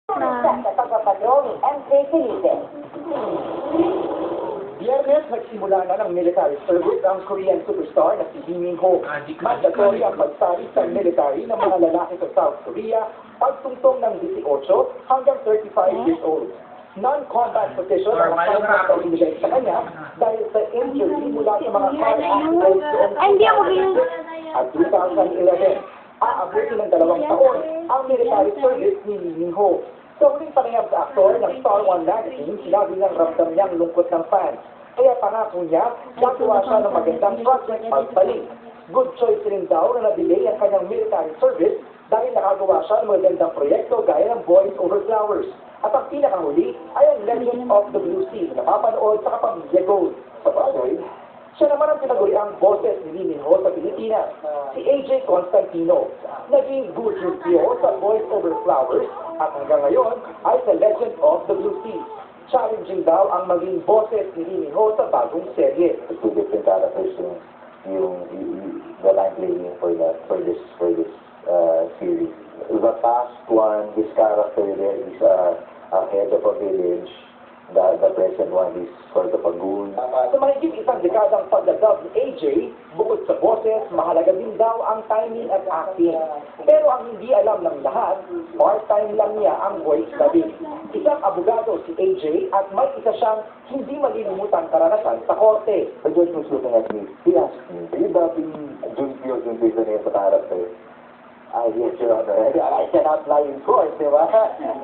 Sa pagpapatrol ni MJ Felipe. Biyernes, nagsimula na ng military service ang Korean superstar na si Lee Min-ho. Mandatory ang pagsali sa military ng mga lalaki sa South Korea pagtungtong ng 18 hanggang 35 years old. Non-combat position ang assignment na ibigay sa kanya dahil sa injury mula sa mga car accidents noong at 2011. Aabutin ng 2 taon ang military service ni Lee Min-ho. Sa huling panayam sa aktor ng Star One Magazine, sinabi niyang ramdam niyang lungkot ng fans. Kaya pangako niya, gagawa siya ng magandang project pagbalik. Good choice rin daw na na-delay ang kanyang military service dahil nakagawa siya ng magandang proyekto gaya ng Boys Over Flowers. At ang pinakahuli ay ang Legend of the Blue Sea na napapanood sa Kapamilya Gold. Sa patuloy, siya naman ang pinaguriang boses ni Lee Min-ho sa Pilipinas, si AJ Constantino. Naging good review sa Boys Over Flowers at hanggang ngayon ay sa Legend of the Blue Sea. Challenging daw ang maging boses ni Lee Min-ho sa bagong serye. Two different characters that I'm playing for this series. The past one, this character there is a head of a village. The present one is sort of a goon. Sa mahigit isang dekadang pagdadab ni AJ, bukod sa boses, mahalaga din daw ang timing at acting. Pero ang hindi alam ng lahat, part-time lang niya ang voice dubbing. Isang abogado si AJ at may isa siyang hindi malilimutang karanasan sa korte. The judge was looking at me. He asked me, "Are you dubbing Junpyo na yung character?" Yes, Your Honor. I cannot lie in court, di ba?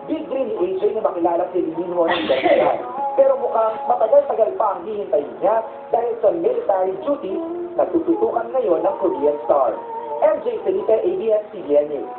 Big dream ni AJ na makilala si Lee Min-ho ng Dahil. Pero mukhang matagal-tagal pa ang hihintayin niya dahil sa military duty na tututukan ngayon ng Korean star. MJ Felipe, ABS-CBN News.